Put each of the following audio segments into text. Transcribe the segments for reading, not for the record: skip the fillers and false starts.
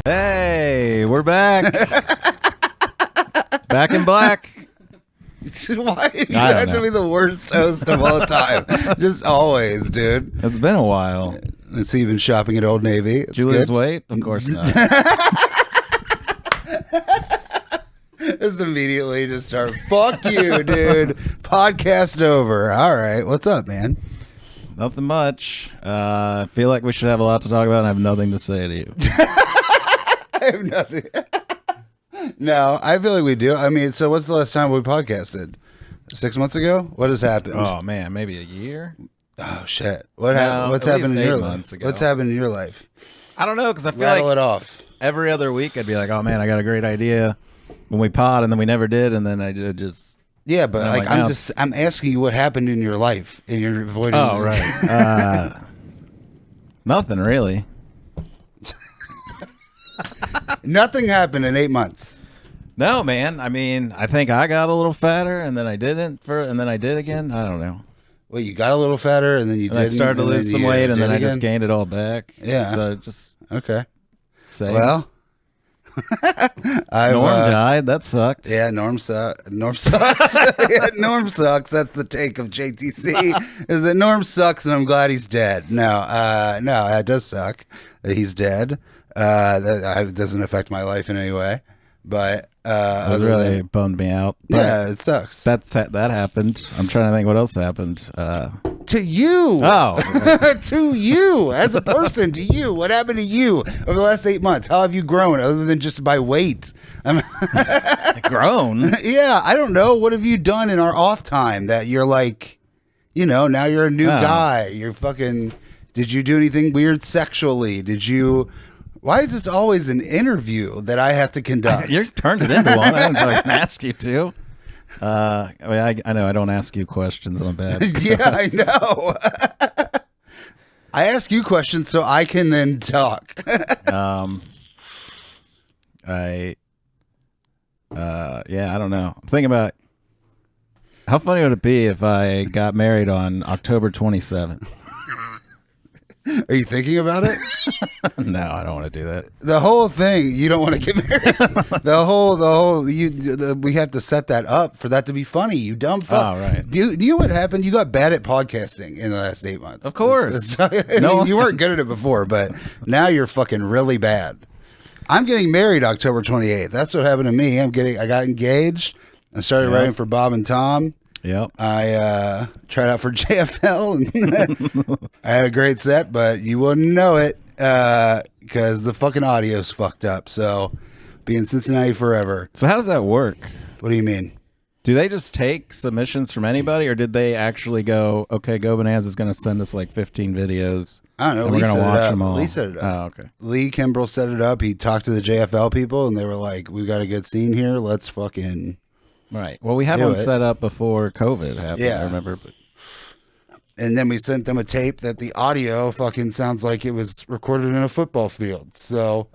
Hey, we're back. Back in black. Why do you have to be the worst host of all time? Just always, dude. It's been a while. So you've been shopping at Old Navy. Did you lose weight? Of course not. Just immediately just start, fuck you, dude. Podcast over. All right. What's up, man? Nothing much. I feel like we should have a lot to talk about and I have nothing to say to you. I have nothing. No, I feel like we do. I mean, so what's the last time we podcasted? 6 months ago? What has happened? Oh, man, maybe a year? Oh, shit. What happened? What's happened in your life? What's happened in your life? I don't know, because I feel Rattle like it off. Every other week I'd be like, oh, man, I got a great idea when we pod, and then we never did, and then I just... Yeah, but like I'm asking you what happened in your life, and you're avoiding. Oh, right. Nothing really. Nothing happened in 8 months. No, man. I mean, I think I got a little fatter, and then I didn't, and then I did again. I don't know. Well, you got a little fatter, and then you didn't. I started to lose some weight, and then I just gained it all back. Yeah. So just okay. Same. Well, Norm died. That sucked. Yeah, Norm sucks. Norm sucks. Yeah, Norm sucks. That's the take of JTC. Is that Norm sucks, and I'm glad he's dead. No, that does suck that he's dead. That doesn't affect my life in any way, but it really bummed me out. But yeah, it sucks. That happened. I'm trying to think what else happened. To you. Oh. To you as a person. To you. What happened to you over the last 8 months? How have you grown other than just by weight? Grown? Yeah, I don't know. What have you done in our off time that you're like, now you're a new guy. You're fucking. Did you do anything weird sexually? Why is this always an interview that I have to conduct? You turned it into one. I didn't ask you to. I know I don't ask you questions. I'm bad. Yeah, I know. I ask you questions so I can then talk. I don't know. I'm thinking about how funny would it be if I got married on October 27th. Are you thinking about it? No, I don't want to do that. The whole thing, you don't want to get married. We have to set that up for that to be funny. You dumb fuck. Oh, right. Do you know what happened? You got bad at podcasting in the last 8 months. Of course. No, you weren't good at it before, but now you're fucking really bad. I'm getting married October 28th. That's what happened to me. I got engaged. I started writing for Bob and Tom. Yep. I tried out for JFL and I had a great set, but you wouldn't know it because the fucking audio's fucked up. So be in Cincinnati forever. So how does that work? What do you mean? Do they just take submissions from anybody, or did they actually go, okay, Go Bananas is going to send us like 15 videos? I don't know. And we're going to watch them all. Lee set it up. Oh, okay. Lee Kimbrell set it up. He talked to the JFL people, and they were like, "We've got a good scene here. Let's fucking." Right. Well, we had one set up before COVID happened. Yeah. I remember. But... And then we sent them a tape that the audio fucking sounds like it was recorded in a football field. So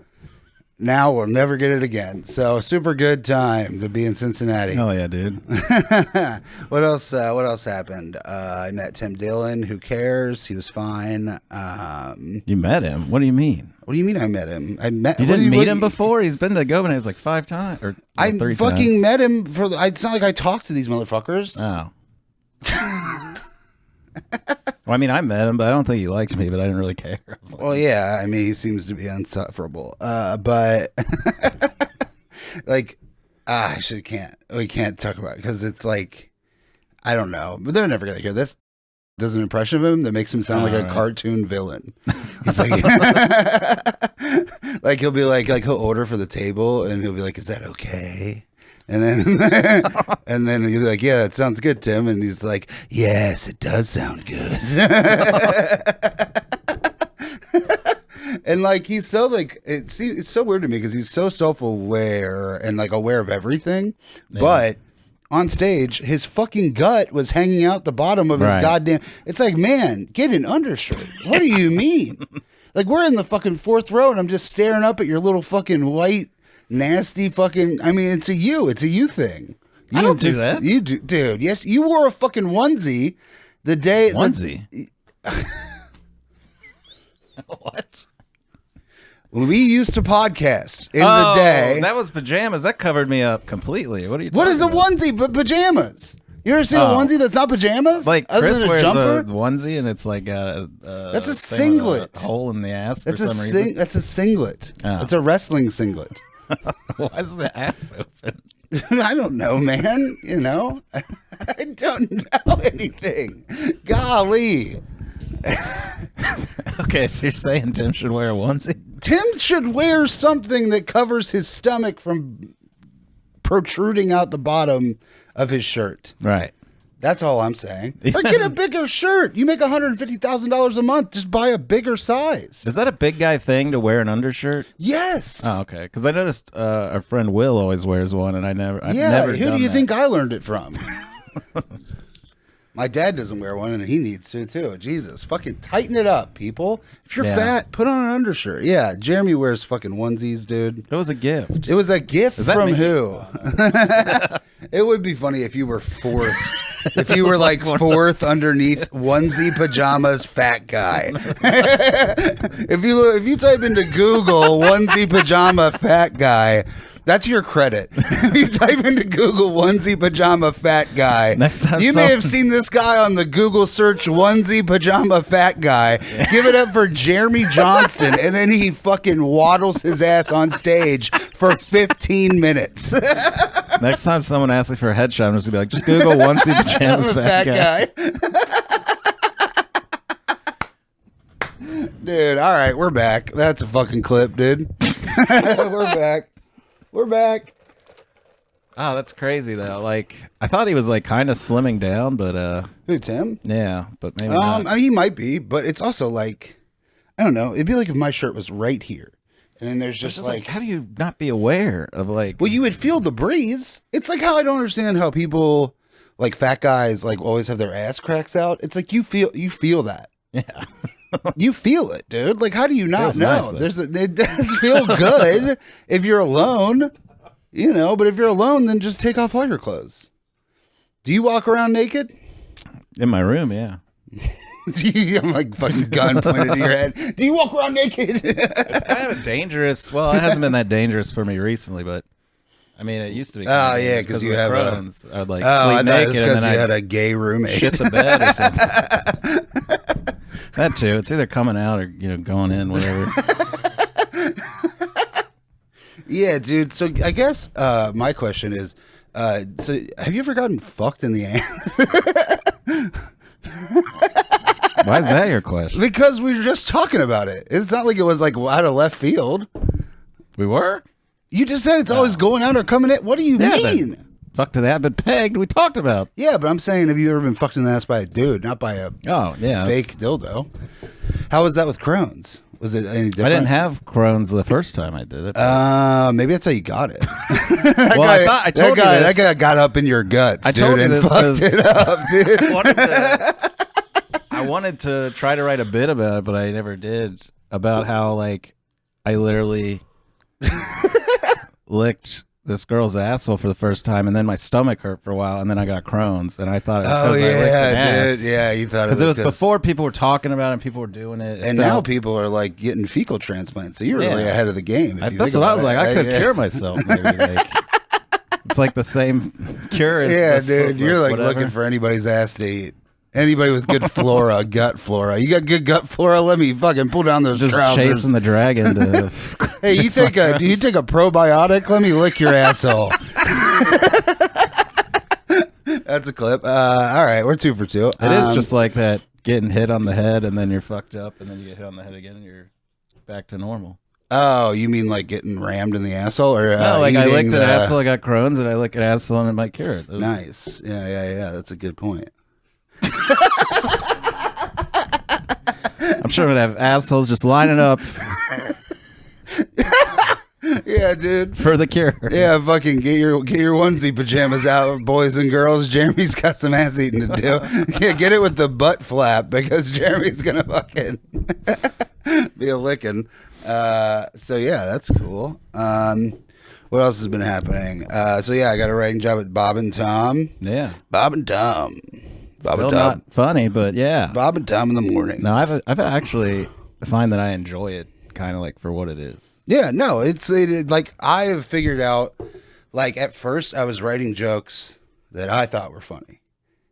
now we'll never get it again. So super good time to be in Cincinnati. Oh yeah, dude. What else? What else happened? I met Tim Dillon. Who cares? He was fine. You met him? What do you mean? What do you mean I met him? You didn't meet him before? He's been to Go Bananas like 5 times or 3 times. I fucking met him for. It's not like I talked to these motherfuckers. Oh. Well, I mean, I met him, but I don't think he likes me. But I didn't really care. Like, well, yeah. I mean, he seems to be insufferable. But like, we can't talk about it because it's like, I don't know. But they're never gonna hear this. Does an impression of him that makes him sound like a cartoon villain. He's like, like he'll be like he'll order for the table and he'll be like, "Is that okay?" And then and then he'll be like, "Yeah, that sounds good, Tim." And he's like, "Yes, it does sound good." And like he's so like it's so weird to me because he's so self-aware and like aware of everything, but. On stage, his fucking gut was hanging out the bottom of his goddamn... It's like, man, get an undershirt. What do you mean? Like, we're in the fucking 4th row, and I'm just staring up at your little fucking white, nasty fucking... I mean, it's a you thing. I don't do that. You do, dude. Yes, you wore a fucking onesie the day... Onesie? What? When we used to podcast in the day. That was pajamas. That covered me up completely. What are you What talking is a about? onesie but pajamas? You ever seen a onesie that's not pajamas? Like other Chris than a wears jumper? a onesie and it's like That's a thing with singlet. a hole in the ass for That's some reason. That's a singlet. Oh. It's a wrestling singlet. Why is the ass open? I don't know, man. You know, I don't know anything. Golly. Okay, so you're saying Tim should wear a onesie? Tim should wear something that covers his stomach from protruding out the bottom of his shirt. Right. That's all I'm saying. Or get a bigger shirt. You make $150,000 a month. Just buy a bigger size. Is that a big guy thing to wear an undershirt? Yes. Oh, okay. Because I noticed our friend Will always wears one, and I've never. Who do you that. think I learned it from? My dad doesn't wear one, and he needs to too. Jesus, fucking tighten it up, people. If you're fat, put on an undershirt. Yeah, Jeremy wears fucking onesies, dude. It was a gift. It was a gift from me? who? It would be funny if you were fourth. If you were like fourth underneath onesie pajamas fat guy. if you type into Google onesie pajama fat guy, that's your credit. If you type into Google onesie pajama fat guy, Next time you may have seen this guy on the Google search onesie pajama fat guy. Give it up for Jeremy Johnston, and then he fucking waddles his ass on stage for 15 minutes. Next time someone asks me for a headshot, I'm just gonna be like, just Google onesie pajamas fat guy. Dude, all right, we're back. That's a fucking clip, dude. We're back. We're back. Oh, that's crazy though. Like, I thought he was like kind of slimming down, but Who, Tim? yeah, but maybe not. I mean, he might be, but it's also like, I don't know. It'd be like if my shirt was right here, and then there's just like, how do you not be aware of like? well, you would feel the breeze. It's like how I don't understand how people, like fat guys, like always have their ass cracks out. It's like you feel that. Yeah. You feel it, dude. Like, how do you not Feels know? nice, It does feel good if you're alone, you know. But if you're alone, then just take off all your clothes. Do you walk around naked? In my room, yeah. I'm like fucking gun pointed to your head. Do you walk around naked? It's kind of dangerous. Well, it hasn't been that dangerous for me recently, but I mean, it used to be. Oh yeah, because you have Crohn's. I'd like I sleep thought naked it was and because then you I'd had a gay roommate. shit the bed or something. That too. It's either coming out or going in, whatever. Yeah, dude. So I guess my question is, so have you ever gotten fucked in the ass? Why is that your question? Because we were just talking about it. It's not like it was like out of left field. We were? You just said it's always going out or coming in. What do you mean? Fucked to that, but pegged. We talked about. Yeah, but I'm saying, have you ever been fucked in the ass by a dude, not by a Oh yeah, fake dildo? How was that with Crohn's? Was it any different? I didn't have Crohn's the first time I did it. Maybe that's how you got it. Well, I told you this. That guy got up in your guts. I dude, told you and this fucked 'cause it up, dude. I wanted to try to write a bit about it, but I never did. About how like I literally licked this girl's asshole for the first time, and then my stomach hurt for a while, and then I got Crohn's, and I thought it was because I licked an ass. dude. Yeah, you thought Because it was before people were talking about it and people were doing it. And now people are like getting fecal transplants. So you're really ahead of the game. That's what I was like. I could cure myself. Maybe like it's like the same cure. As dude. You're like whatever. looking for anybody's ass to eat. Anybody with good flora, gut flora. You got good gut flora? Let me fucking pull down those just trousers. chasing the dragon. To Hey, do you take a probiotic? Let me lick your asshole. That's a clip. All right, we're 2 for 2. It is just like that, getting hit on the head, and then you're fucked up, and then you get hit on the head again, and you're back to normal. Oh, you mean like getting rammed in the asshole, or No, like I licked an asshole, I got Crohn's, and I lick an asshole, and it might cure it. Nice. Yeah. That's a good point. I'm sure I'm gonna have assholes just lining up Yeah, dude. for the cure. Yeah, fucking get your onesie pajamas out, boys and girls. Jeremy's got some ass eating to do. Yeah, get it with the butt flap because Jeremy's gonna fucking be a licking. So yeah, that's cool. What else has been happening? So yeah, I got a writing job at Bob and Tom. Yeah, Bob and Tom. Bob still and Tom. not funny, but yeah. Bob and Tom in the morning. No, I've actually find that I enjoy it kind of like for what it is. Yeah, no, like I have figured out. Like at first, I was writing jokes that I thought were funny.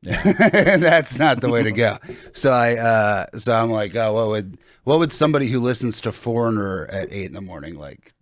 Yeah. And that's not the way to go. So I'm like, oh, what would somebody who listens to Foreigner at 8 a.m. like?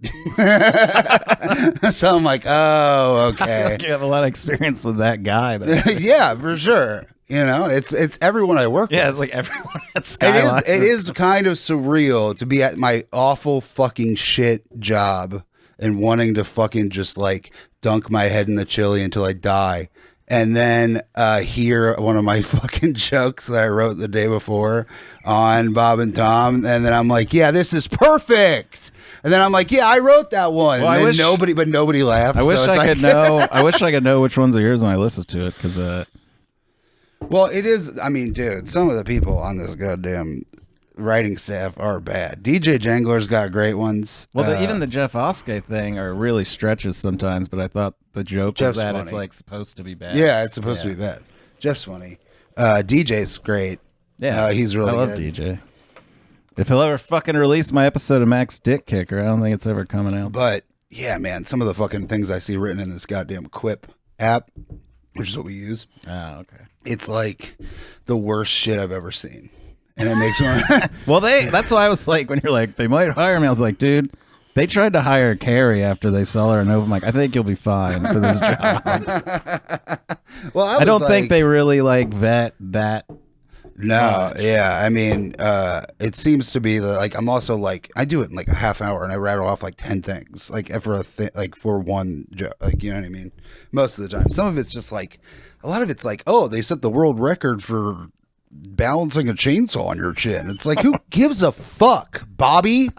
So I'm like, oh, okay. I feel like you have a lot of experience with that guy. Yeah, for sure. You know, it's everyone I work with. Yeah, it's like everyone at Skyline. It is kind of surreal to be at my awful fucking shit job and wanting to fucking just like dunk my head in the chili until I die. And then hear one of my fucking jokes that I wrote the day before on Bob and Tom. And then I'm like, yeah, this is perfect. And then I'm like, yeah, I wrote that one. Well, and then nobody laughed. I wish I could know. I wish I could know which ones are yours when I listen to it. Because, well, it is. I mean, dude, some of the people on this goddamn writing staff are bad. DJ Jangler's got great ones. Well, even the Jeff Oskey thing are really stretches sometimes, but I thought the joke was that it's like supposed to be bad. Yeah, it's supposed to be bad. Jeff's funny. DJ's great. Yeah, he's really good. I love good. DJ. If he'll ever fucking release my episode of Max Dick Kicker, I don't think it's ever coming out. But yeah, man, some of the fucking things I see written in this goddamn Quip app, which is what we use. Oh, okay. It's like the worst shit I've ever seen. And it makes me well, that's why I was like, when you're like, they might hire me, I was like, dude, they tried to hire Carrie after they saw her, and I'm like, I think you'll be fine for this job. Well, I don't think they really like vet that. No, yeah. I mean, it seems to be like I'm also like I do it in like a half hour and I rattle off like 10 things like for one joke, like, you know what I mean? Most of the time. Some of it's just like a lot of it's like, oh, they set the world record for balancing a chainsaw on your chin. It's like, who gives a fuck, Bobby?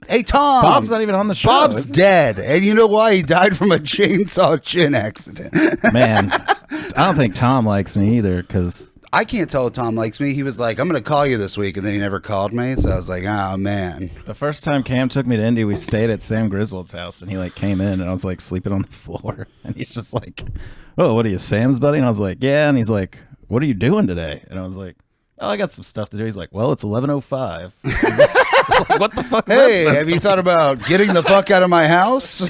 Hey, Tom. Bob's not even on the show. Bob's dead. And you know why? He died from a chainsaw chin accident. Man, I don't think Tom likes me either, because I can't tell if Tom likes me. He was like, I'm going to call you this week, and then he never called me. So I was like, oh, man. The first time Cam took me to Indy, we stayed at Sam Griswold's house, and he like came in, and I was like sleeping on the floor. And he's just like, oh, what are you, Sam's buddy? And I was like, yeah. And he's like, what are you doing today? And I was like, oh, I got some stuff to do. He's like, well, it's 11:05. Like, what the fuck? Hey, have you thought about getting the fuck out of my house?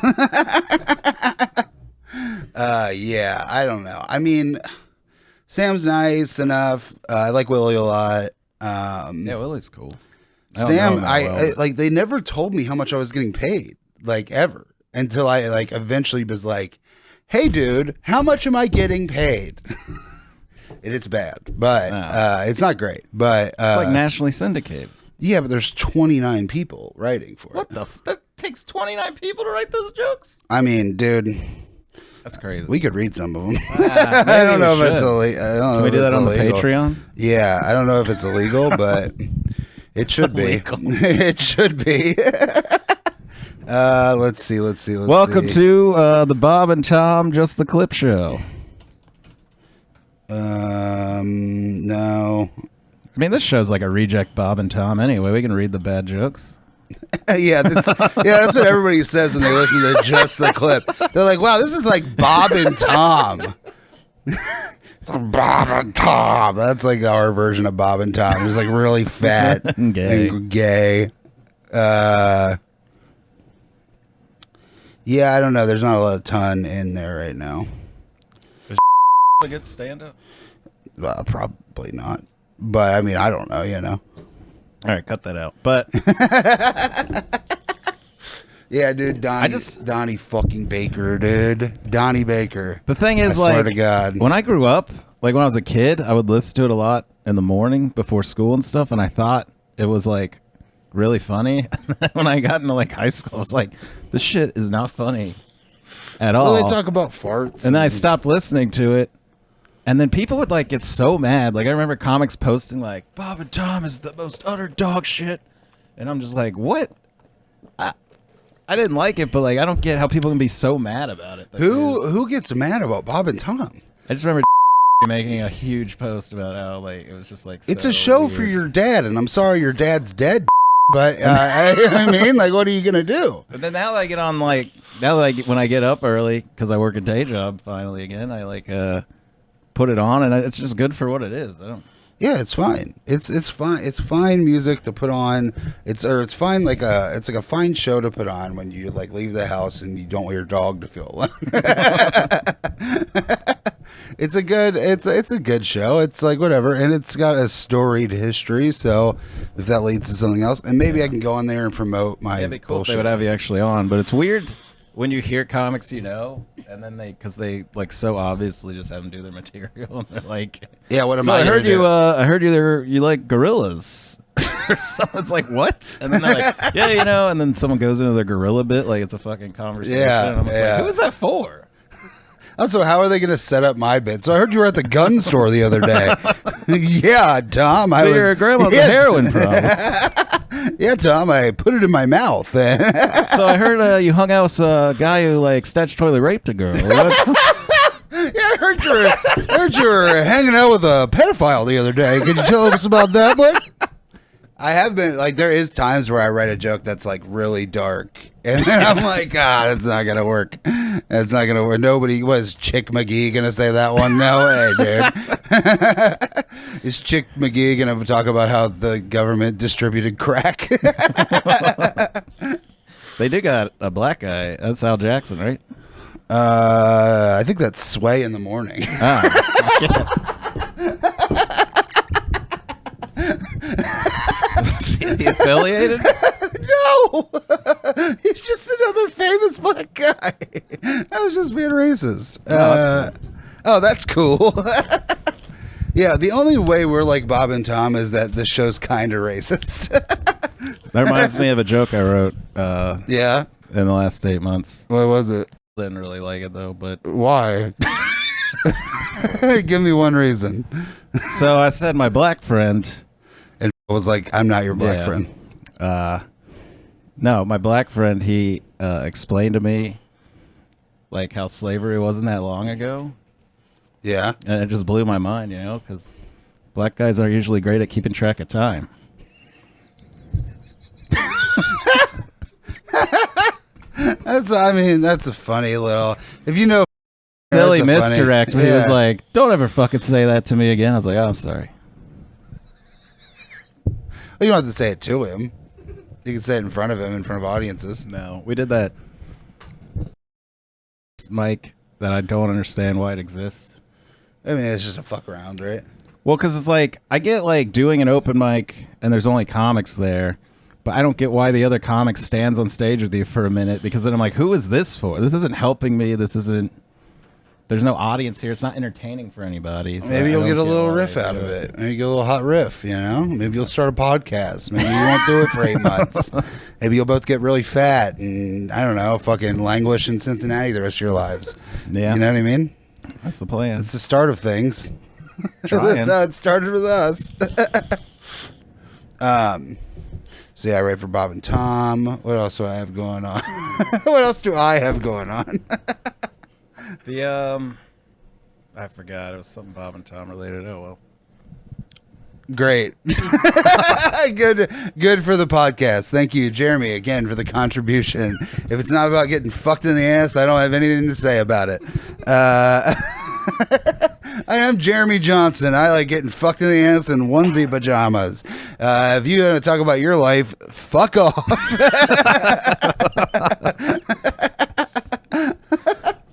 Yeah, I don't know. I mean, Sam's nice enough. I like Willie a lot. Yeah, Willie's cool. Sam, I like they never told me how much I was getting paid, like ever, until I like eventually was like, hey, dude, how much am I getting paid? It's bad, but it's not great. But it's like nationally syndicated. Yeah, but there's 29 people writing for it. That takes 29 people to write those jokes? I mean, dude, that's crazy. We could read some of them. I don't know if it's illegal. Can we do that on the Patreon? Yeah, I don't know if it's illegal, but it should be. It should be. Let's see. Welcome to the Bob and Tom Just the Clip Show. No. I mean, this show's like a reject Bob and Tom anyway. We can read the bad jokes. Yeah, that's what everybody says when they listen to Just the Clip. They're like, wow, this is like Bob and Tom. It's like Bob and Tom. That's like our version of Bob and Tom. It's like really fat and gay. Yeah, I don't know. There's not a ton in there right now. Is a good stand-up? Probably not. But, I mean, I don't know, you know. All right, cut that out. But... yeah, dude, Donnie fucking Baker, dude. Donnie Baker. The thing is, I swear to God. When I grew up, like when I was a kid, I would listen to it a lot in the morning before school and stuff, and I thought it was, like, really funny. When I got into, like, high school, I was like, this shit is not funny at all. Well, they talk about farts. And then I stopped listening to it. And then people would like get so mad. Like I remember comics posting like Bob and Tom is the most utter dog shit. And I'm just like, what? I didn't like it, but like I don't get how people can be so mad about it. Like, who gets mad about Bob and Tom? I just remember making a huge post about how like it was just like it's a show weird. For your dad, and I'm sorry your dad's dead. But I mean, like, what are you gonna do? But then now that I get on when I get up early because I work a day job finally again, I like put it on, and it's just good for what it is. Yeah, it's fine. It's fine. It's fine music to put on. It's fine like a fine show to put on when you like leave the house and you don't want your dog to feel alone. It's a good show. It's like whatever, and it's got a storied history. So if that leads to something else, and maybe I can go on there and promote my It'd be cool if bullshit. they would have you actually on, but it's weird when you hear comics, and then because they like so obviously just have them do their material, and they're like, Yeah, what am so I? I heard gonna you. do? I heard you like gorillas. Or someone's like, what? And then they're like, yeah, and then someone goes into their gorilla bit like it's a fucking conversation. Yeah, and I'm just yeah. like, who is that for? Also, how are they going to set up my bit? So I heard you were at the gun store the other day. Yeah, Tom. So your grandma's a heroin problem. Yeah, Tom. I put it in my mouth. So I heard you hung out with a guy who like statutorily raped a girl. Yeah, I heard you were hanging out with a pedophile the other day. Could you tell us about that one? I have been like, there is times where I write a joke that's like really dark, and then I'm like, it's not gonna work. It's not gonna work. Nobody was Chick McGee gonna say that one? No way, dude. Is Chick McGee gonna talk about how the government distributed crack? They did got a black guy. That's Al Jackson, right? I think that's Sway in the Morning. Is he affiliated? No, he's just another famous black guy. I was just being racist. That's cool. Yeah, the only way we're like Bob and Tom is that the show's kind of racist. That reminds me of a joke I wrote. Yeah. In the last 8 months. What was it? Didn't really like it though, but Why? Give me one reason. so I said my black friend. And I was like, I'm not your black friend. No, my black friend, he explained to me like how slavery wasn't that long ago. Yeah. And it just blew my mind, because black guys aren't usually great at keeping track of time. That's a funny little, if you know. Silly That's a funny- misdirect. But he was yeah. like, don't ever fucking say that to me again. I was like, oh, I'm sorry. Well, you don't have to say it to him. You can say it in front of him, in front of audiences. No, we did that, Mike, that I don't understand why it exists. I mean, it's just a fuck around, right? Well, because it's like, I get like doing an open mic and there's only comics there, but I don't get why the other comic stands on stage with you for a minute, because then I'm like, who is this for? This isn't helping me. There's no audience here. It's not entertaining for anybody. So Maybe I you'll don't get a little why riff they out do of it. Maybe you get a little hot riff, Maybe you'll start a podcast. Maybe you won't do it for 8 months. Maybe you'll both get really fat and, I don't know, fucking languish in Cincinnati the rest of your lives. Yeah. You know what I mean? That's the plan. It's the start of things. Trying. That's how it started with us. So yeah, I write for Bob and Tom. What else do I have going on? What else do I have going on? I forgot. It was something Bob and Tom related. Oh, well. Great. Good for the podcast. Thank you, Jeremy, again for the contribution. If it's not about getting fucked in the ass, I don't have anything to say about it. I am Jeremy Johnson. I like getting fucked in the ass in onesie pajamas. If you want to talk about your life, fuck off.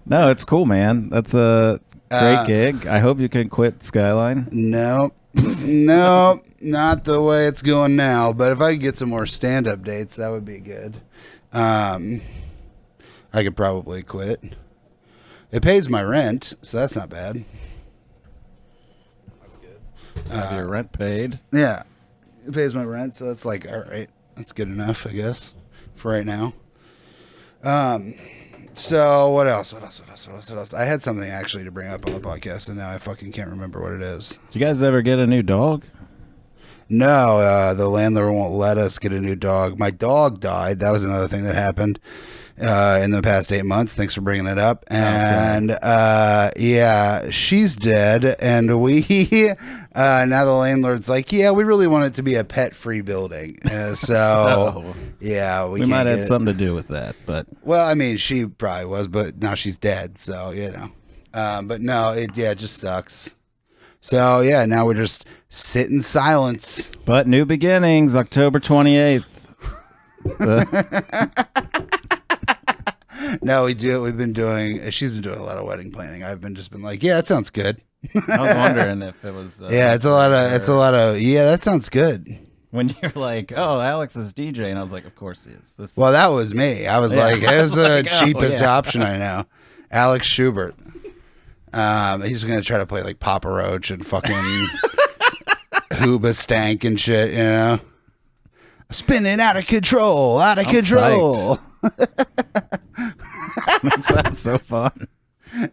No, it's cool, man. That's a great gig. I hope you can quit Skyline. Nope, not the way it's going now. But if I could get some more stand-up dates, that would be good. I could probably quit. It pays my rent, so that's not bad. That's good. Have your rent paid. Yeah, it pays my rent, so that's like, all right, that's good enough, I guess, for right now. So what else? I had something actually to bring up on the podcast, and now I fucking can't remember what it is. Did you guys ever get a new dog? No, the landlord won't let us get a new dog. My dog died. That was another thing that happened in the past 8 months. Thanks for bringing it up. And yeah, she's dead. And we now the landlord's like, yeah, we really want it to be a pet-free building. So yeah, we might can't have get something to do with that. But well, I mean, she probably was, but now she's dead. So but no, it just sucks. So yeah, now we're just sit in silence. But new beginnings, October 28th. No, we do. We've been doing. She's been doing a lot of wedding planning. I've been like, yeah, that sounds good. I was wondering if it was. Yeah, it's a lot of. Yeah, that sounds good. When you're like, oh, Alex is DJ, and I was like, of course he is. Well, that was me. I was like, it was the like, cheapest oh, yeah. option I know. Alex Schubert. He's gonna try to play like Papa Roach and fucking Hooba Stank and shit, you know. Spinning out of control. I'm psyched. That's so fun.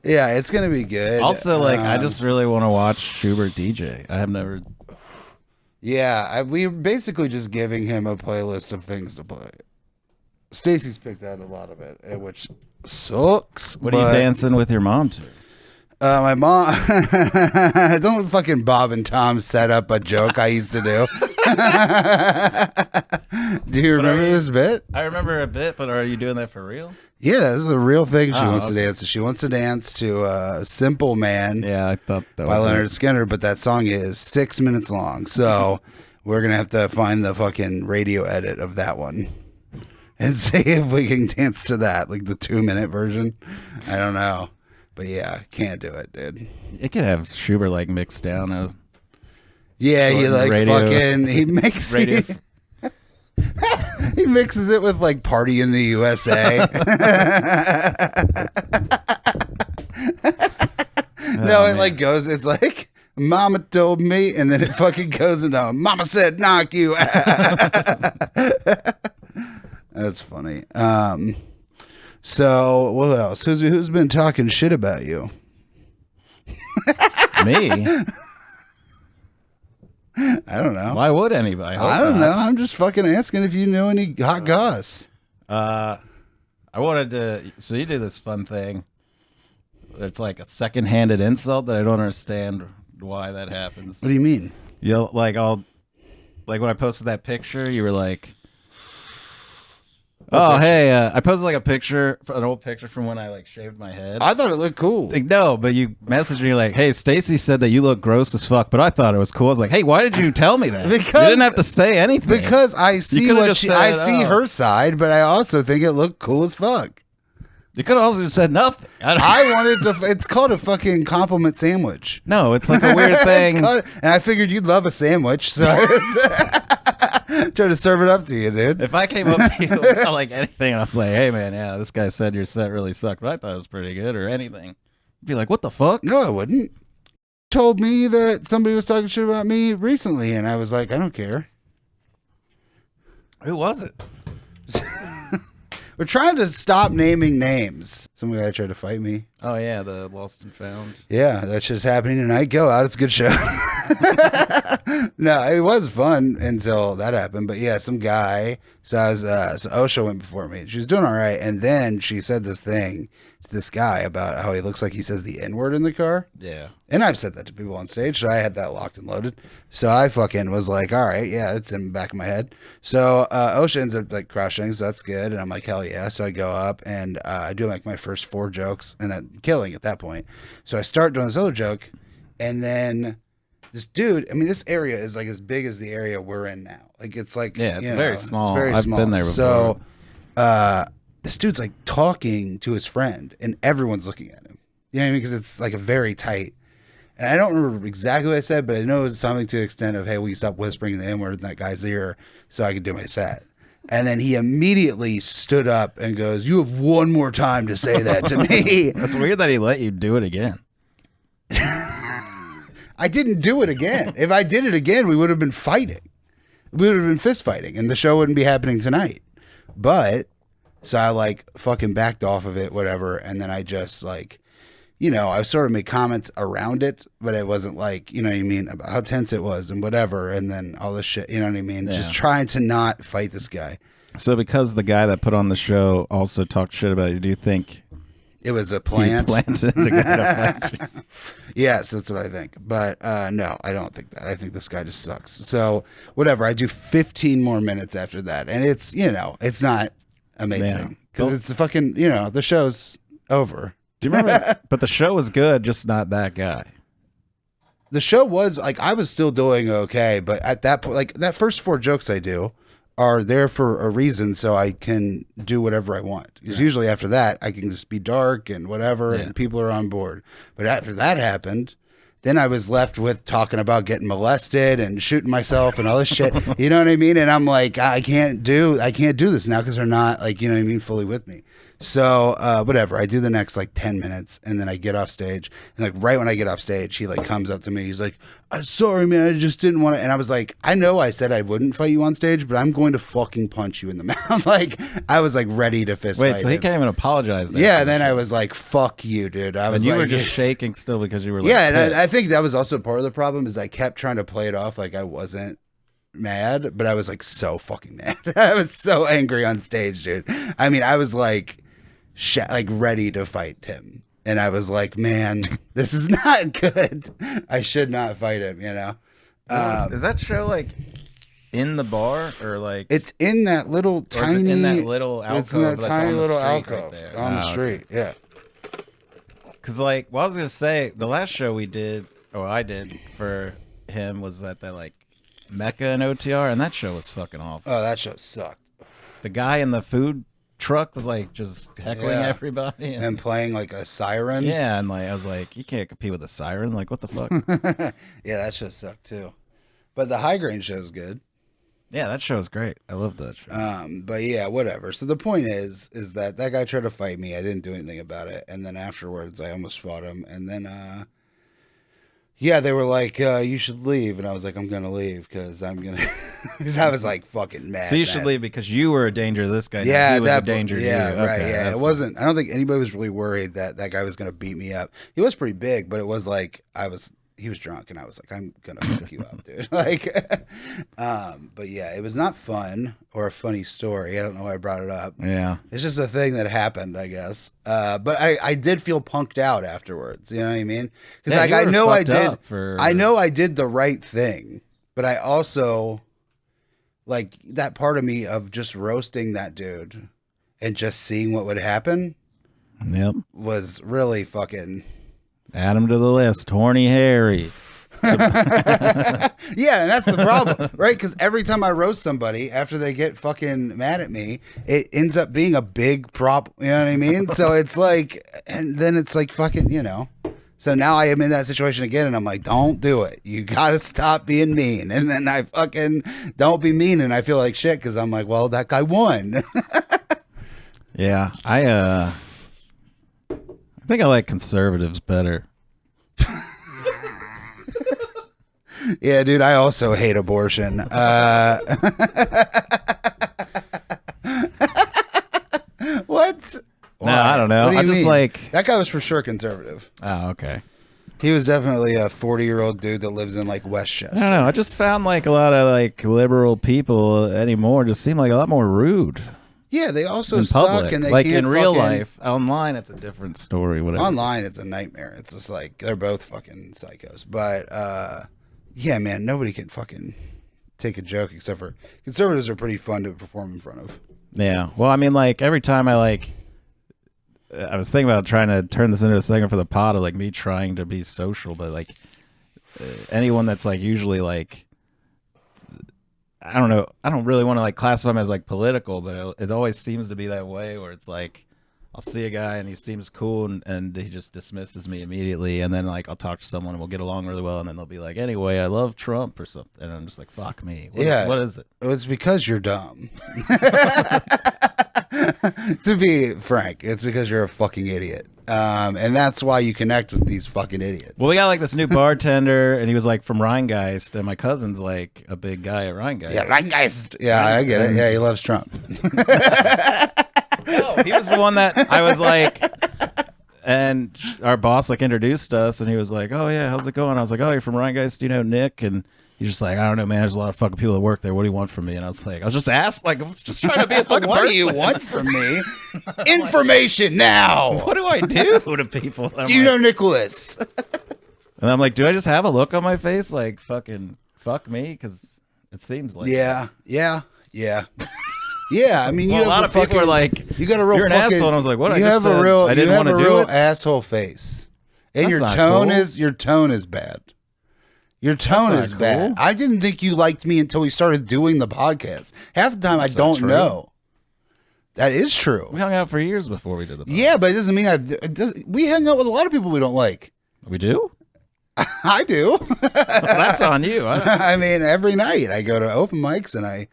Yeah, it's gonna be good. Also, like, I just really want to watch Schubert DJ. I have never. Yeah, we're basically just giving him a playlist of things to play. Stacy's picked out a lot of it, which sucks. What are you dancing with your mom to? My mom. Don't fucking Bob and Tom set up a joke I used to do. Do you remember this bit? I remember a bit, but are you doing that for real? Yeah, this is a real thing she wants okay. to dance to. She wants to dance to Simple Man Yeah, I thought that by was Leonard Skinner, but that song is 6 minutes long. So we're going to have to find the fucking radio edit of that one and see if we can dance to that, like the 2-minute version. I don't know. But yeah, can't do it, dude. It could have Schubert like mixed down. Yeah, he like radio, fucking he makes radio. He mixes it with like Party in the USA. No, it like goes. It's like Mama told me, and then it fucking goes into Mama said knock you out. That's funny. So what else? Who's been talking shit about you? Me? I don't know. Why would anybody? I don't know. I'm just fucking asking if you know any hot goss. I wanted to. So you do this fun thing. It's like a second-handed insult that I don't understand why that happens. What do you mean? You'll like when I posted that picture, you were like, "Oh, hey!" I posted like an old picture from when I like shaved my head. I thought it looked cool. Like, no, but you messaged me like, "Hey, Stacy said that you look gross as fuck," but I thought it was cool. I was like, "Hey, why did you tell me that?" Because you didn't have to say anything. Because I see could've what just she, said, I see "Oh." her side, but I also think it looked cool as fuck. You could have also just said nothing. I wanted to. It's called a fucking compliment sandwich. No, it's like a weird thing. And I figured you'd love a sandwich, so try to serve it up to you, dude. If I came up to you about like anything, and I was like, "Hey, man, yeah, this guy said your set really sucked, but I thought it was pretty good," or anything, you'd be like, "What the fuck?" No, I wouldn't. Told me that somebody was talking shit about me recently, and I was like, I don't care. Who was it? We're trying to stop naming names. Some guy tried to fight me. Oh yeah, the Lost and Found. Yeah, that's just happening tonight. Go out. It's a good show. No, it was fun until that happened. But yeah, some guy. So Osha went before me. She was doing all right. And then she said this thing to this guy about how he looks like he says the N-word in the car. Yeah. And I've said that to people on stage. So I had that locked and loaded. So I fucking was like, all right, yeah, it's in the back of my head. So Osha ends up like crushing. So that's good. And I'm like, hell yeah. So I go up and I do like my first 4 jokes and I'm killing at that point. So I start doing this other joke. And then this dude, I mean, this area is like as big as the area we're in now. Like it's like, Yeah, it's you know, very small. It's very I've small. been there before. So this dude's like talking to his friend and everyone's looking at him. You know what I mean? Because it's like a very tight. And I don't remember exactly what I said, but I know it was something to the extent of, hey, will you stop whispering the N-word in that guy's ear so I could do my set? And then he immediately stood up and goes, you have one more time to say that to me. That's weird that he let you do it again. I didn't do it again. If I did it again, we would have been fighting. We would have been fist fighting and the show wouldn't be happening tonight. But so I like fucking backed off of it, whatever. And then I just like, you know, I sort of made comments around it, but it wasn't like, you know what I mean, about how tense it was and whatever. And then all this shit, you know what I mean? Yeah. Just trying to not fight this guy. So because the guy that put on the show also talked shit about you, do you think It was a he plant. planted a guy to fight you? Yes, that's what I think. But no, I don't think that. I think this guy just sucks. So whatever, I do 15 more minutes after that. And it's, you know, it's not amazing. Because it's the fucking, you know, the show's over. Do you remember? But the show was good, just not that guy. the show was like I was still doing okay, but at that point, like that first 4 jokes I do are there for a reason, so I can do whatever I want. Because usually after that, I can just be dark and whatever, and people are on board. But after that happened, then I was left with talking about getting molested and shooting myself and all this shit. You know what I mean? And I'm like, I can't do this now because they're not like, you know what I mean, fully with me. So whatever, I do the next like 10 minutes and then I get off stage, and like right when I get off stage, he like comes up to me, he's like, I'm sorry man, I just didn't want to. And I was like, I know I said I wouldn't fight you on stage, but I'm going to fucking punch you in the mouth. Like I was like ready to fist fight so he him. can't even apologize then. Yeah, and then I was like, fuck you, dude. I was And you like, were just shaking still because you were like, yeah, and pissed. I think that was also part of the problem is I kept trying to play it off like I wasn't mad, but I was like so fucking mad. I was so angry on stage, dude. I mean, I was like like ready to fight him, and I was like, man, this is not good. I should not fight him, you know. Is that show like in the bar or like It's in that little tiny, in that little alcove? It's in that that's tiny on the little street alcove right there? on the Oh, street. Yeah. Because like, well, I was gonna say the last show we did, or I did for him, was at that like Mecca and OTR, and that show was fucking awful. Oh, that show sucked. The guy in the food truck was like just heckling Yeah. everybody And playing like a siren. yeah, and like I was like, you can't compete with a siren. Like, what the fuck? Yeah, that show sucked too. But the high grain show's good. Yeah, that show's great. I love that show. But yeah, whatever. So the point is that guy tried to fight me. I didn't do anything about it. And then afterwards, I almost fought him. And then, yeah, they were like, you should leave. And I was like, I'm going to leave because I'm going to, because I was like fucking mad. So you should leave because you were a danger to this guy. Yeah, he was that a danger to yeah, you. right. Okay, Yeah, it wasn't. I don't think anybody was really worried that guy was going to beat me up. He was pretty big, but it was like he was drunk, and I was like, I'm gonna fuck you up, dude. Like, but yeah, it was not fun or a funny story. I don't know why I brought it up. Yeah, It's just a thing that happened, I guess. But I did feel punked out afterwards. You know what I mean? Because Yeah, like you I were know I fucked did. up for- I know I did the right thing, but I also like that part of me of just roasting that dude and just seeing what would happen yep. was really fucking. Add him to the list. Horny Harry. Yeah, and that's the problem, right? Because every time I roast somebody after they get fucking mad at me, it ends up being a big prop. You know what I mean? So it's like, and then it's like fucking, you know. So now I am in that situation again, and I'm like, don't do it. You gotta stop being mean. And then I fucking don't be mean, and I feel like shit because I'm like, well, that guy won. Yeah, I think I like conservatives better. Yeah, dude, I also hate abortion. What? No, I don't know. What do you I'm just mean? like, That guy was for sure conservative. oh, okay. He was definitely a 40-year-old dude that lives in like Westchester. I don't know. I just found like a lot of like liberal people anymore just seem like a lot more rude Yeah, they also in suck, public. and they Like can't in real fucking- life, online it's a different story. Whatever. Online, it's a nightmare. It's just like they're both fucking psychos. But yeah, man, nobody can fucking take a joke except for conservatives are pretty fun to perform in front of. Yeah. Well, I mean, like every time I was thinking about trying to turn this into a segment for the pod of like me trying to be social, but like anyone that's like usually like, I don't know, I don't really want to like classify them as like political, but it always seems to be that way where it's like I'll see a guy and he seems cool and he just dismisses me immediately, and then like I'll talk to someone and we'll get along really well, and then they'll be like, anyway, I love Trump or something, and I'm just like, fuck me. What is it? It's because you're dumb. To be frank, it's because you're a fucking idiot. And that's why you connect with these fucking idiots. Well, we got like this new bartender, and he was like from Rheingeist, and my cousin's like a big guy at Rheingeist. Yeah, Rheingeist. Yeah, I get it. Yeah, he loves Trump. No, he was the one that I was like, and our boss like introduced us, and he was like, "Oh yeah, how's it going?" I was like, "Oh, you're from Rheingeist, do you know Nick?" And he's just like, "I don't know, man. There's a lot of fucking people that work there. What do you want from me?" And I was just asked, like, I was just trying to be a fucking What person. do you want from me? Information now. What do I do to people? Do you know Nicholas? And I'm like, do I just have a look on my face like fucking fuck me? Because it seems like Yeah. I mean, Well, you a lot have of people are like, you got a real you're an fucking, asshole. And I was like, what? You I just have a said real, I didn't want to do real it. asshole face, and That's not your tone cool. is bad. Your tone That's is not bad. cool. I didn't think you liked me until we started doing the podcast. Half the time That's I not don't true. know. That is true. We hung out for years before we did the podcast. Yeah, but it doesn't mean we hang out with a lot of people we don't like. We do? I do. That's on you. I mean, every night I go to open mics and I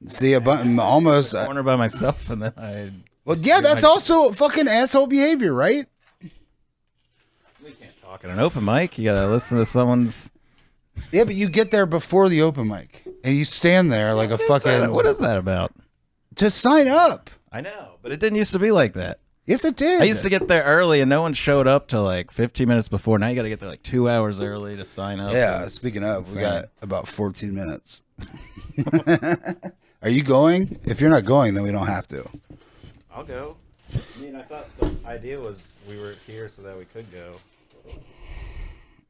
see a button almost. corner by myself, and then I. Well, yeah, that's also fucking asshole behavior, right? We can't talk at an open mic. You gotta listen to someone's. Yeah, but you get there before the open mic and you stand there like a fucking. What is that about? To sign up. I know, but it didn't used to be like that. Yes, it did. I used to get there early, and no one showed up till like 15 minutes before. Now you got to get there like 2 hours early to sign up. Yeah, It's speaking of, we insane. got about 14 minutes. Are you going? If you're not going, then we don't have to. I'll go. I mean, I thought the idea was we were here so that we could go.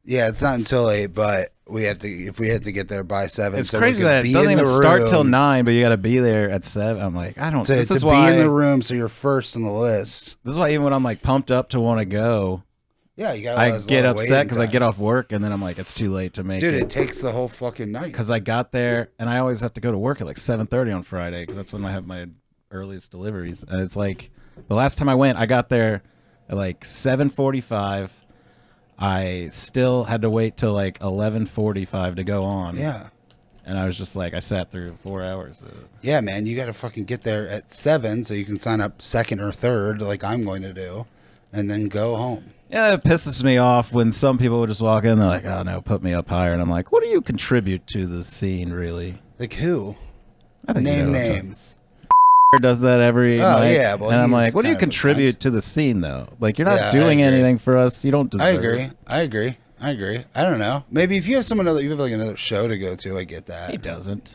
Yeah, it's not until 8, but we have to. If we had to get there by 7, It's so crazy we could that it be doesn't in even the start till room 9, but you got to be there at 7. I'm like, I don't. To, This to is be why. in the room, so you're first on the list. This is why even when I'm like pumped up to want to go, Yeah, you got. I get upset because I get off work and then I'm like, it's too late to make Dude, it. it takes the whole fucking night. Because I got there and I always have to go to work at like 7:30 on Friday because that's when I have my earliest deliveries. And it's like the last time I went, I got there at like 7:45. I still had to wait till like 11:45 to go on. Yeah. And I was just like, I sat through 4 hours. Yeah, man, you got to fucking get there at 7 so you can sign up second or third, like I'm going to do, and then go home. Yeah, it pisses me off when some people would just walk in and they're like, oh no, put me up higher. And I'm like, what do you contribute to the scene, really? Like who? I think Name you know names. does that every night. Yeah, well, and I'm he's like, what do you kind of a contribute to the scene, though? Like, you're not Yeah, I doing agree. anything for us. You don't deserve I agree. it. I agree. I agree. I don't know. Maybe if you have someone other, you have like another show to go to. I get that. He doesn't.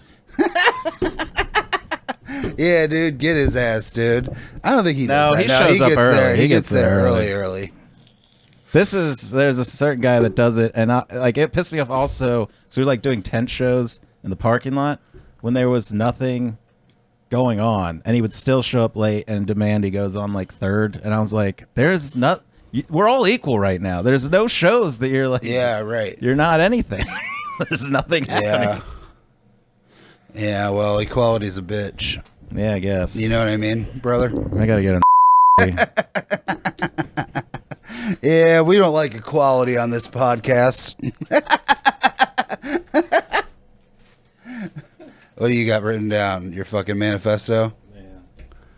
Yeah, dude, get his ass, dude. I don't think he No, does that. he shows up gets early. There. He He gets gets there there early, early. early. There's a certain guy that does it, and like it pissed me off also. So we were like doing tent shows in the parking lot when there was nothing going on, and he would still show up late and demand he goes on like third. And I was like, there's not. We're all equal right now. There's no shows that you're like, Yeah, right. you're not anything. There's nothing happening. Yeah. Yeah, well, equality's a bitch. Yeah, I guess. You know what I mean, brother? I gotta get an. Yeah, we don't like equality on this podcast. What do you got written down? Your fucking manifesto? Yeah.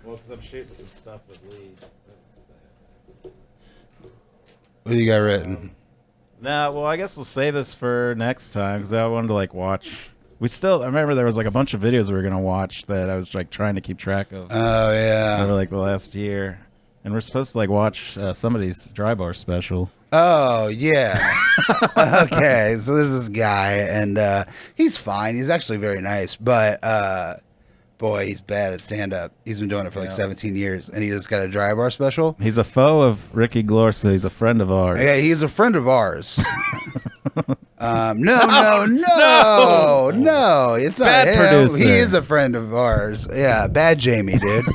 Well, because I'm shooting some stuff with Lee. What do you got written? Nah, well, I guess we'll save this for next time because I wanted to like watch. I remember there was like a bunch of videos we were gonna watch that I was like trying to keep track of Oh, yeah. over like the last year, and we're supposed to like watch somebody's dry bar special. Oh, yeah. Okay, so there's this guy, and he's fine. He's actually very nice, but boy, he's bad at stand-up. He's been doing it for like 17 years, and he just got a dry bar special. He's a foe of Ricky Glorsa. He's a friend of ours. Yeah, he's a friend of ours. No. It's not Bad him. producer. He is a friend of ours. Yeah, bad Jamie, dude.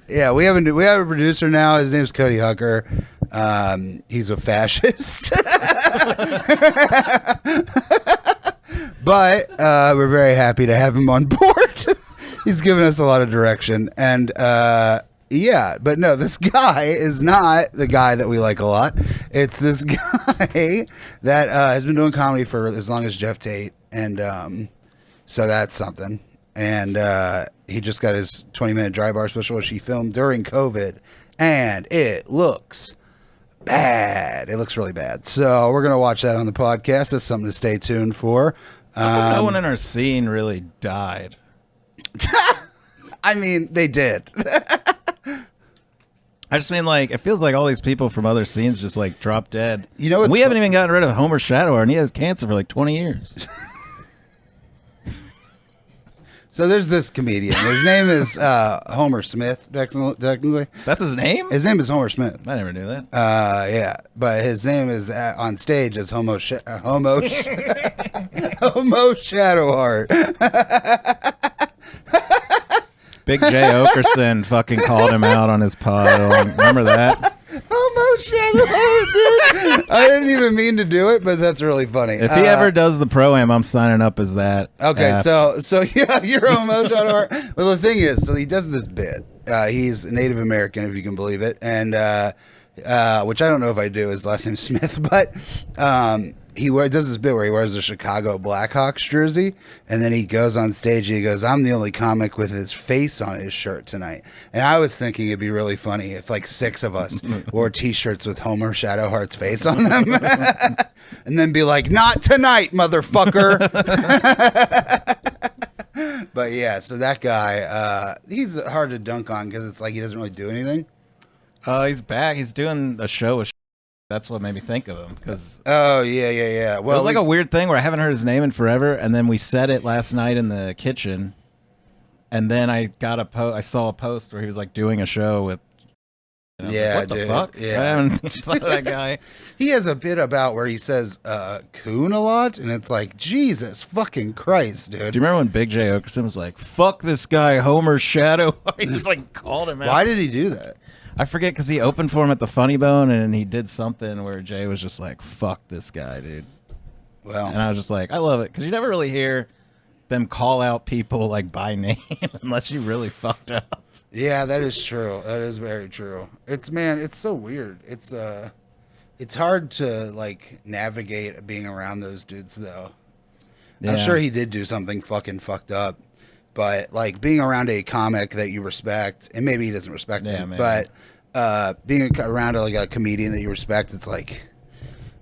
Yeah, we have a producer now. His name's Cody Hucker. He's a fascist. But we're very happy to have him on board. He's given us a lot of direction. And yeah, but no, this guy is not the guy that we like a lot. It's this guy that has been doing comedy for as long as Jeff Tate. And so that's something. And he just got his 20-minute dry bar special, which he filmed during COVID. And it looks bad. It looks really bad. So we're going to watch that on the podcast. That's something to stay tuned for. No one in our scene really died. I mean, they did. I just mean, like, it feels like all these people from other scenes just like dropped dead. You know what's we haven't even gotten rid of Homer Shadower, and he has cancer for like 20 years. So there's this comedian. His name is Homer Smith, technically. That's his name? His name is Homer Smith. I never knew that. Yeah, but his name is on stage as Homo Shadowheart. Big J. Okerson fucking called him out on his pod. Remember that? Homo shadow heart, dude. I didn't even mean to do it, but that's really funny. If he ever does the pro-am, I'm signing up as that. Okay, so yeah, you're homo shadow heart. Well, the thing is, so he does this bit. He's Native American, if you can believe it, and which I don't know if I do. His last name's Smith, but he does this bit where he wears a Chicago Blackhawks jersey, and then he goes on stage and he goes, "I'm the only comic with his face on his shirt tonight." And I was thinking it'd be really funny if like 6 of us wore T-shirts with Homer Shadowheart's face on them, and then be like, "Not tonight, motherfucker." But yeah, so that guy, he's hard to dunk on because it's like he doesn't really do anything. He's back. He's doing a show with. That's what made me think of him. Cause oh yeah. Well, it was like a weird thing where I haven't heard his name in forever, and then we said it last night in the kitchen, and then I got I saw a post where he was like doing a show with. Yeah, like, what dude. the fuck? Yeah, I haven't thought of that guy. He has a bit about where he says "coon" a lot, and it's like Jesus fucking Christ, dude. Do you remember when Big J Okerson was like, "Fuck this guy, Homer Shadow"? He just like called him out. Why did he do that? I forget because he opened for him at the Funny Bone, and he did something where Jay was just like, "Fuck this guy, dude." Well, and I was just like, I love it because you never really hear them call out people like by name unless you really fucked up. Yeah, that is true. That is very true. It's so weird. It's hard to like navigate being around those dudes though. Yeah. I'm sure he did do something fucking fucked up, but like being around a comic that you respect, and maybe he doesn't respect him, maybe. But being around like a comedian that you respect, it's like,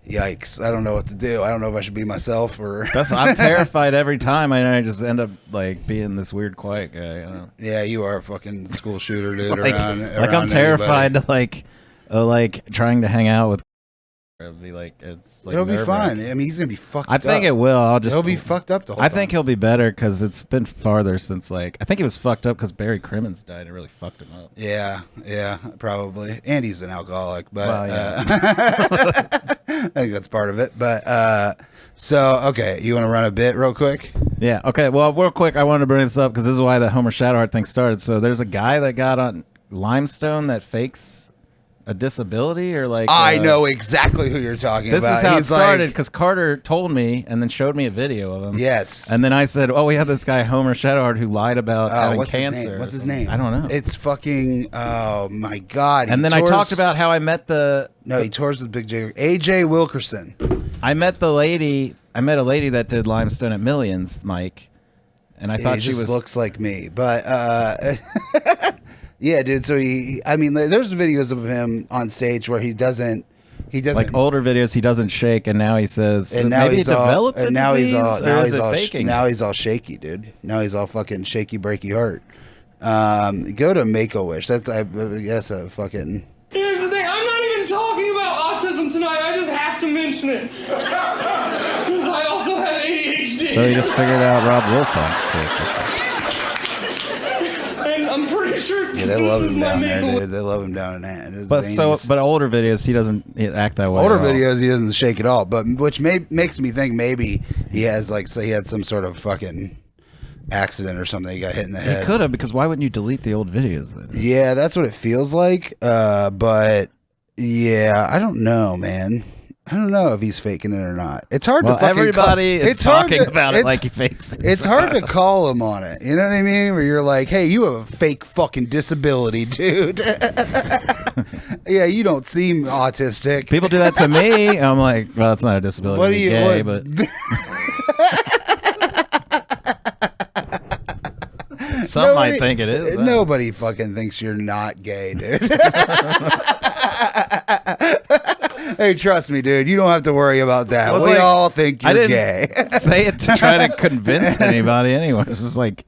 yikes! I don't know what to do. I don't know if I should be myself or. I'm terrified every time. I just end up like being this weird quiet guy. You know? Yeah, you are a fucking school shooter, dude. like I'm terrified to like trying to hang out with. It'll be like it'll be fine. I mean, he's gonna be fucked up. I think it will. He'll be fucked up the whole time. I think he'll be better because it's been farther since like I think he was fucked up because Barry Crimmins died. It really fucked him up. Yeah, probably. And he's an alcoholic, but I think that's part of it. But so okay, you want to run a bit real quick? Yeah. Okay. Well, real quick, I wanted to bring this up because this is why the Homer Shadowheart thing started. So there's a guy that got on Limestone that fakes a disability or like I know exactly who you're talking about. This is how it started because Carter told me and then showed me a video of him. Yes. And then I said, "Oh, we had this guy Homer Shadowheart who lied about having cancer." What's his name? I don't know. It's fucking oh my god. And then I talked about how I met he tours with Big J. AJ Wilkerson. I met a lady that did Limestone at Millions, Mike. And I thought she looks like me, but yeah, dude. So there's videos of him on stage where he doesn't like older videos. He doesn't shake, and now he says, and now maybe he's developed a disease, now he's all shaky, dude. Now he's all fucking shaky, breaky heart. Go to Make-A-Wish. That's I guess a fucking. Here's the thing. I'm not even talking about autism tonight. I just have to mention it because I also have ADHD. So he just figured out Rob Wolfong's trick. I'm pretty sure. Yeah, they love him down there, dude. They love him down in that. But older videos, he doesn't act that way. Older videos, he doesn't shake at all. But which makes me think maybe he has he had some sort of fucking accident or something. He got hit in the head. He could have, because why wouldn't you delete the old videos then? Yeah, that's what it feels like. But yeah, I don't know, man. I don't know if he's faking it or not. It's hard to fucking everybody is talking about it like he fakes it. It's hard to call him on it. You know what I mean? Where you're like, hey, you have a fake fucking disability, dude. Yeah, you don't seem autistic. People do that to me. I'm like, well, that's not a disability. What do you? Gay, but some might think it is. Nobody fucking thinks you're not gay, dude. Hey, trust me, dude. You don't have to worry about that. We all think you're gay. Say it to try to convince anybody anyway. It's just like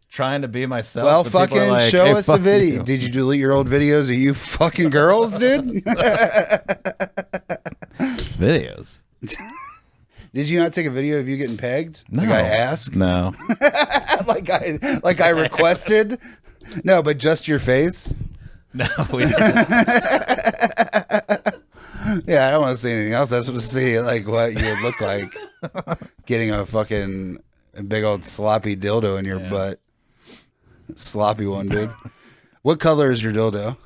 trying to be myself. Well, fucking show us a video. Did you delete your old videos of you fucking girls, dude? Videos. Did you not take a video of you getting pegged? No. Like I asked? No. like I requested? No, but just your face? No, we didn't. Yeah, I don't want to see anything else. I just want to see like what you would look like getting a fucking big old sloppy dildo in your butt. Sloppy one, dude. What color is your dildo?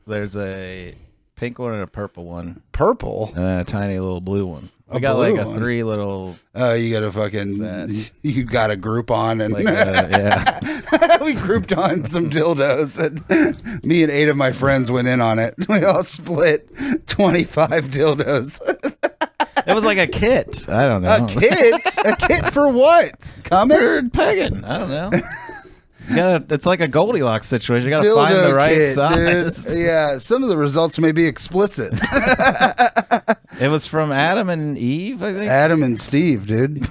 There's a pink one and a purple one, Purple? and then a tiny little blue one. A We got blue like a one? 3 little. Oh, you got a fucking. You got a Groupon and. Like yeah. We grouped on some dildos, and me and 8 of my friends went in on it. We all split 25 dildos. It was like a kit. I don't know. A kit? A kit for what? Coming? Third pegging. I don't know. You gotta, it's like a Goldilocks situation. You gotta find Dildo the right kit, size. dude. Yeah, some of the results may be explicit. It was from Adam and Eve, I think. Adam and Steve, dude.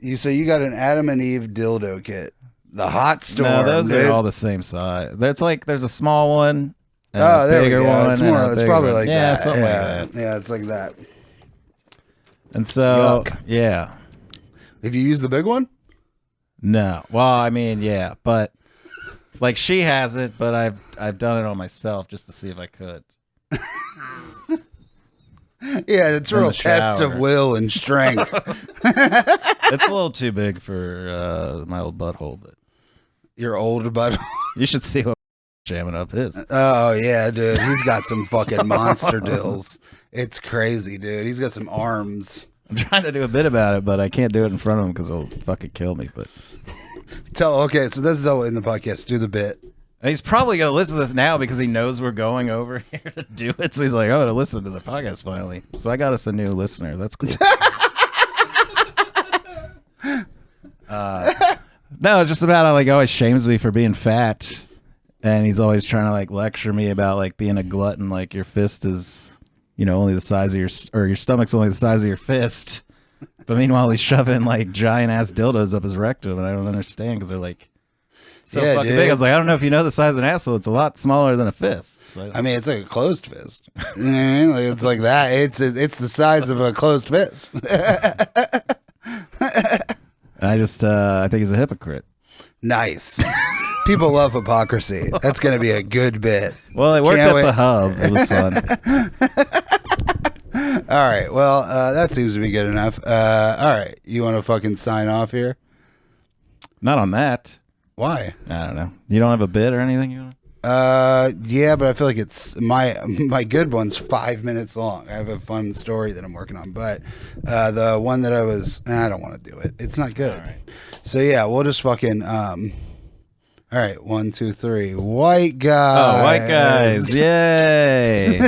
You got an Adam and Eve dildo kit. The hot storm. No, those dude. are all the same size. It's like there's a small one. And Oh, a there we bigger go. one. It's and more. a It's bigger probably one. like yeah, that. something yeah. like that. Yeah, it's like that. And so, Yuck. yeah, Have you used the big one? no. Well, I mean, yeah, but like she has it, but I've done it on myself just to see if I could. Yeah, it's a In real the test of shower. will and strength. It's a little too big for my old butthole, but Your old butt. you should see what jamming up his. Oh yeah, dude. He's got some fucking monster dills. It's crazy, dude. He's got some arms. I'm trying to do a bit about it, but I can't do it in front of him because he'll fucking kill me. But Okay, so this is all in the podcast. Do the bit. and he's probably gonna listen to this now because he knows we're going over here to do it. So he's like, "I'm gonna listen to the podcast finally." So I got us a new listener. That's cool. No, it's just about how like always shames me for being fat, and he's always trying to like lecture me about like being a glutton. Like your fist is, only the size of your stomach's only the size of your fist. But meanwhile, he's shoving like giant ass dildos up his rectum, and I don't understand because they're like so Yeah, fucking dude. big. I was like, I don't know if you know the size of an asshole. It's a lot smaller than a fist. So I mean, it's like a closed fist. You know what I mean? Like, it's like that. It's the size of a closed fist. I think he's a hypocrite. Nice. People love hypocrisy. That's going to be a good bit. Well, it worked Can't at wait. the hub. It was fun. All right. Well, that seems to be good enough. All right. You want to fucking sign off here? Not on that. Why? I don't know. You don't have a bid or anything? You want? Yeah, but I feel like it's my good one's 5 minutes long. I have a fun story that I'm working on, but the one that I don't want to do it. It's not good. All right. So yeah, we'll just fucking all right, 1, 2, 3. White guys. Oh, white guys! Yay!